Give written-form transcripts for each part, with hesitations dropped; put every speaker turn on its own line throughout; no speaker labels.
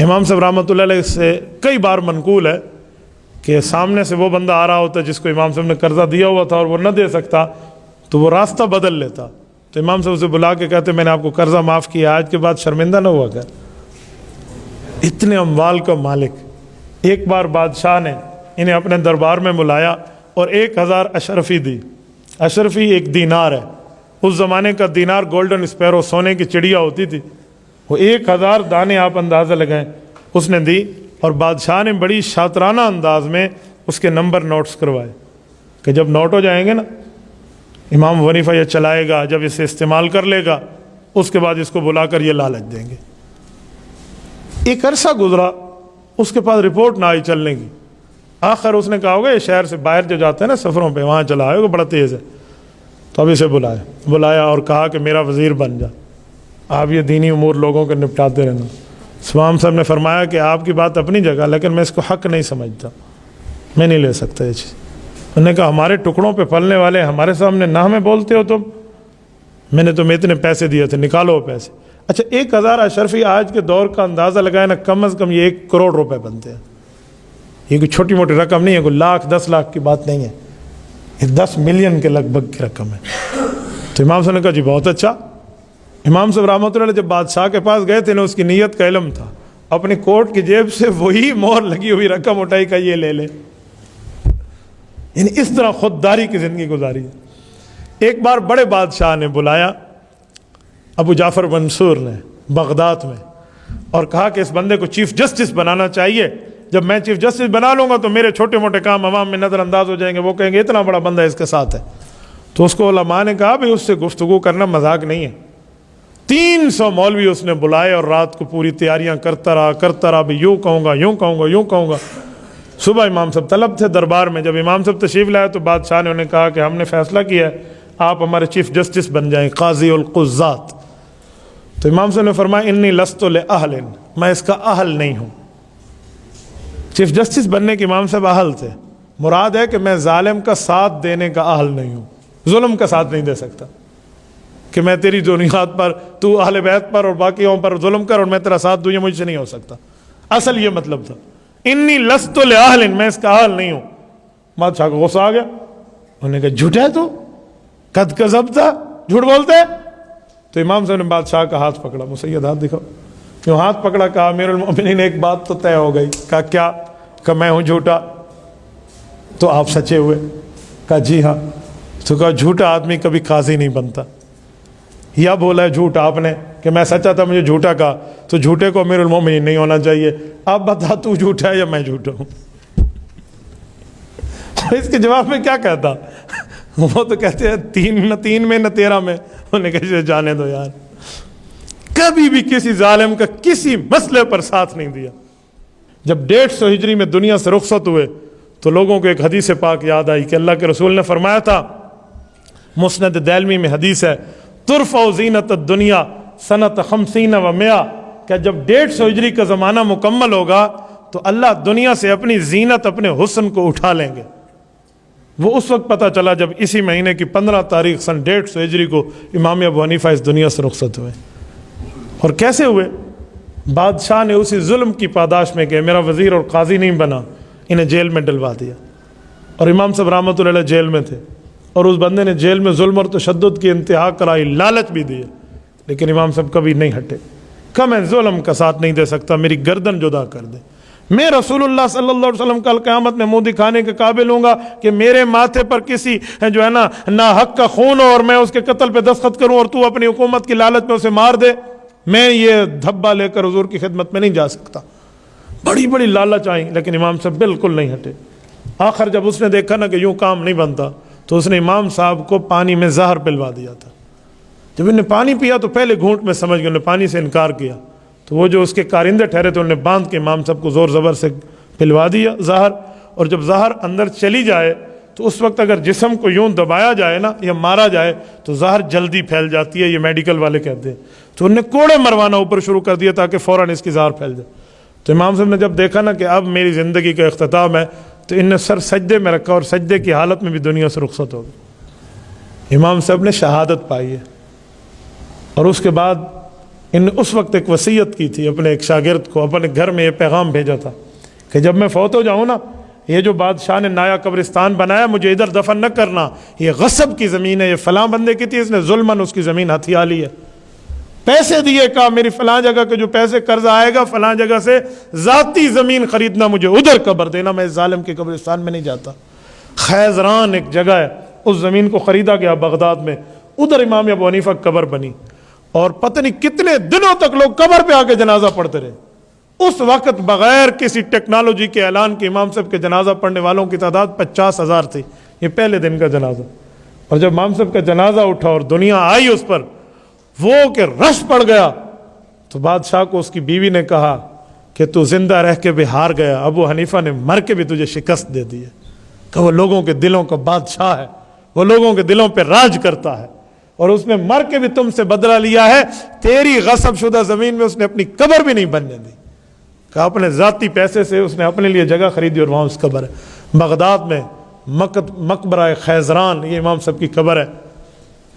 امام صاحب رحمۃ اللہ علیہ سے کئی بار منقول ہے کہ سامنے سے وہ بندہ آ رہا ہوتا جس کو امام صاحب نے قرضہ دیا ہوا تھا اور وہ نہ دے سکتا تو وہ راستہ بدل لیتا، تو امام صاحب اسے بلا کے کہتے میں نے آپ کو قرضہ معاف کیا، آج کے بعد شرمندہ نہ ہوا کر۔ اتنے اموال کا مالک۔ ایک بار بادشاہ نے انہیں اپنے دربار میں بلایا اور 1000 اشرفی دی۔ اشرفی ایک دینار ہے، اس زمانے کا دینار گولڈن اسپیرو، سونے کی چڑیا ہوتی تھی، وہ 1000 دانے آپ اندازہ لگائیں اس نے دی، اور بادشاہ نے بڑی شاطرانہ انداز میں اس کے نمبر نوٹس کروائے کہ جب نوٹ ہو جائیں گے نا امام حنیفہ یہ چلائے گا، جب اسے استعمال کر لے گا اس کے بعد اس کو بلا کر یہ لالچ دیں گے۔ ایک عرصہ گزرا، اس کے پاس رپورٹ نہ آئی چلنے کی۔ آخر اس نے کہا ہوگا یہ شہر سے باہر جو جاتے ہیں نا سفروں پہ وہاں چلا آئے گا، بڑا تیز ہے، تو اب اسے بلایا اور کہا کہ میرا وزیر بن جا، آپ یہ دینی امور لوگوں کے نپٹاتے رہنا۔ امام صاحب نے فرمایا کہ آپ کی بات اپنی جگہ، لیکن میں اس کو حق نہیں سمجھتا، میں نہیں لے سکتا یہ چیز۔ انہوں نے کہا ہمارے ٹکڑوں پہ پلنے والے ہمارے سامنے نہ ہمیں بولتے ہو تم، میں نے تمہیں اتنے پیسے دیے تھے، نکالو پیسے۔ اچھا 1000 اشرفی آج کے دور کا اندازہ لگائے نا، کم از کم یہ 1 کروڑ روپے بنتے ہیں۔ یہ کوئی چھوٹی موٹی رقم نہیں ہے، کوئی لاکھ 10 لاکھ کی بات نہیں ہے، یہ 10 ملین کے لگ بھگ کی رقم ہے۔ تو امام صاحب نے کہا جی بہت اچھا۔ امام صاحب رحمۃ اللہ علیہ جب بادشاہ کے پاس گئے تھے نا، اس کی نیت کا علم تھا، اپنی کوٹ کی جیب سے وہی مہر لگی ہوئی رقم اٹھائی کا یہ لے لے، یعنی اس طرح خودداری کی زندگی گزاری ہے۔ ایک بار بڑے بادشاہ نے بلایا ابو جعفر منصور نے بغداد میں اور کہا کہ اس بندے کو چیف جسٹس بنانا چاہیے، جب میں چیف جسٹس بنا لوں گا تو میرے چھوٹے موٹے کام عوام میں نظر انداز ہو جائیں گے، وہ کہیں گے اتنا بڑا بندہ اس کے ساتھ ہے۔ تو اس کو علماء نے کہا بھئی اس سے گفتگو کرنا مذاق نہیں ہے۔ 300 مولوی اس نے بلائے اور رات کو پوری تیاریاں کرتا رہا بھی یوں کہوں گا یوں کہوں گا یوں کہوں گا۔ صبح امام صاحب طلب تھے دربار میں، جب امام صاحب تشریف لائے تو بادشاہ نے انہیں کہا کہ ہم نے فیصلہ کیا ہے آپ ہمارے چیف جسٹس بن جائیں، قاضی القضات۔ تو امام صاحب نے فرمایا انی لست لأہل، میں اس کا اہل نہیں ہوں۔ چیف جسٹس بننے کے امام صاحب اہل تھے، مراد ہے کہ میں ظالم کا ساتھ دینے کا اہل نہیں ہوں، ظلم کا ساتھ نہیں دے سکتا کہ میں تیری دنیات پر تو اہل بیت پر اور باقیوں پر ظلم کر اور میں تیرا ساتھ دوں، یہ مجھ سے نہیں ہو سکتا۔ اصل یہ مطلب تھا انی لست لأہل، میں اس کا اہل نہیں ہوں۔ بادشاہ کو غصہ آ گیا، انہوں نے کہا جھوٹا ہے تو، قد کذبتا، جھوٹ بولتے ہے۔ تو امام صاحب نے بادشاہ کا ہاتھ پکڑا، مسید ہاتھ دکھاؤ، کیوں ہاتھ پکڑا؟ کہا امیر المؤمنین ایک بات تو طے ہو گئی۔ کہا کیا؟ کہ میں ہوں جھوٹا، تو آپ سچے ہوئے؟ کہا جی ہاں۔ تو کہا جھوٹا آدمی کبھی قاضی نہیں بنتا، یا بولا ہے جھوٹ آپ نے کہ میں سچا تھا مجھے جھوٹا کہا، تو جھوٹے کو امیر المومنین نہیں ہونا چاہیے۔ اب بتا تو جھوٹا ہے یا میں جھوٹا ہوں؟ اس کے جواب میں کیا کہتا؟ وہ تو کہتے ہیں 3 نہ 3 میں نہ 13 میں۔ انہوں نے کہا جانے دو یار، کبھی بھی کسی ظالم کا کسی مسئلے پر ساتھ نہیں دیا۔ جب 150 ہجری میں دنیا سے رخصت ہوئے تو لوگوں کو ایک حدیث پاک یاد آئی کہ اللہ کے رسول نے فرمایا تھا، مسند دیلمی میں حدیث ہے، ترفع زینت الدنیا سنت 50 و 100، کہ جب 150 ہجری کا زمانہ مکمل ہوگا تو اللہ دنیا سے اپنی زینت، اپنے حسن کو اٹھا لیں گے۔ وہ اس وقت پتہ چلا جب اسی مہینے کی 15 تاریخ سن 150 ہجری کو امام ابو حنیفہ اس دنیا سے رخصت ہوئے۔ اور کیسے ہوئے؟ بادشاہ نے اسی ظلم کی پاداش میں کہ میرا وزیر اور قاضی نہیں بنا، انہیں جیل میں ڈلوا دیا، اور امام صاحب رحمۃ اللہ علیہ جیل میں تھے، اور اس بندے نے جیل میں ظلم اور تشدد کی انتہا کرائی، لالچ بھی دی، لیکن امام صاحب کبھی نہیں ہٹے کہ میں ظلم کا ساتھ نہیں دے سکتا، میری گردن جدا کر دے۔ میں رسول اللہ صلی اللہ علیہ وسلم کل قیامت میں منہ دکھانے کے قابل ہوں گا کہ میرے ماتھے پر کسی جو ہے نا ناحق کا خون ہو اور میں اس کے قتل پہ دستخط کروں اور تو اپنی حکومت کی لالچ میں اسے مار دے، میں یہ دھبا لے کر حضور کی خدمت میں نہیں جا سکتا۔ بڑی بڑی لالچ آئیں لیکن امام صاحب بالکل نہیں ہٹے۔ آخر جب اس نے دیکھا نا کہ یوں کام نہیں بنتا تو اس نے امام صاحب کو پانی میں زہر پلوا دیا تھا۔ جب انہیں پانی پیا تو پہلے گھونٹ میں سمجھ گئے، انہیں پانی سے انکار کیا، تو وہ جو اس کے کارندے ٹھہرے تھے انہیں باندھ کے امام صاحب کو زور زبر سے پلوا دیا زہر۔ اور جب زہر اندر چلی جائے تو اس وقت اگر جسم کو یوں دبایا جائے نا یا مارا جائے تو زہر جلدی پھیل جاتی ہے، یہ میڈیکل والے کہتے ہیں۔ تو انہوں نے کوڑے مروانا اوپر شروع کر دیا تاکہ فوراً اس کی زہر پھیل جائے۔ تو امام صاحب نے جب دیکھا نا کہ اب میری زندگی کا اختتام ہے تو ان نے سر سجدے میں رکھا اور سجدے کی حالت میں بھی دنیا سے رخصت ہو گئی۔ امام صاحب نے شہادت پائی ہے، اور اس کے بعد ان نے اس وقت ایک وصیت کی تھی اپنے ایک شاگرد کو، اپنے گھر میں یہ پیغام بھیجا تھا کہ جب میں فوت ہو جاؤں نا، یہ جو بادشاہ نے نایا قبرستان بنایا مجھے ادھر دفن نہ کرنا، یہ غصب کی زمین ہے، یہ فلاں بندے کی تھی، اس نے ظلماً اس کی زمین ہتھیا لی ہے، پیسے دیے، کہا میری فلاں جگہ کے جو پیسے قرض آئے گا فلاں جگہ سے ذاتی زمین خریدنا، مجھے ادھر قبر دینا، میں اس ظالم کے قبرستان میں نہیں جاتا۔ خیزران ایک جگہ ہے، اس زمین کو خریدا گیا بغداد میں، ادھر امام ابو حنیفہ قبر بنی، اور پتہ نہیں کتنے دنوں تک لوگ قبر پہ آ کے جنازہ پڑھتے رہے۔ اس وقت بغیر کسی ٹیکنالوجی کے اعلان کے امام صاحب کے جنازہ پڑھنے والوں کی تعداد 50,000 تھی، یہ پہلے دن کا جنازہ۔ اور جب امام صاحب کا جنازہ اٹھا اور دنیا آئی اس پر، وہ کہ رش پڑ گیا، تو بادشاہ کو اس کی بیوی نے کہا کہ تو زندہ رہ کے بھی ہار گیا، ابو حنیفہ نے مر کے بھی تجھے شکست دے دی ہے، کہ وہ لوگوں کے دلوں کا بادشاہ ہے، وہ لوگوں کے دلوں پہ راج کرتا ہے، اور اس نے مر کے بھی تم سے بدلہ لیا ہے، تیری غصب شدہ زمین میں اس نے اپنی قبر بھی نہیں بننے دی، کہ اپنے ذاتی پیسے سے اس نے اپنے لیے جگہ خریدی اور وہاں اس قبر ہے۔ بغداد میں مقبرہ خیزران، یہ امام صاحب کی قبر ہے۔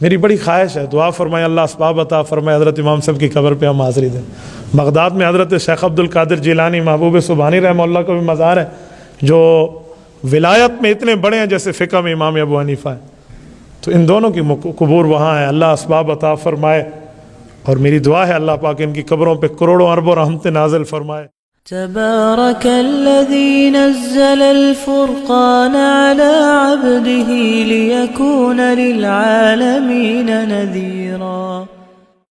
میری بڑی خواہش ہے، دعا فرمائے اللہ اسباب عطا فرمائے حضرت امام صاحب کی قبر پہ ہم حاضری دیں۔ بغداد میں حضرت شیخ عبد القادر جیلانی محبوب سبحانی رحمہ اللہ کا بھی مزار ہے، جو ولایت میں اتنے بڑے ہیں جیسے فقہ میں امام ابو حنیفہ ہے، تو ان دونوں کی قبور وہاں ہے، اللہ اسباب عطا فرمائے، اور میری دعا ہے اللہ پاک ان کی قبروں پہ کروڑوں اربوں رحمت نازل فرمائے۔
تبارك الذي نزل الفرقان على عبده ليكون للعالمين نذيرا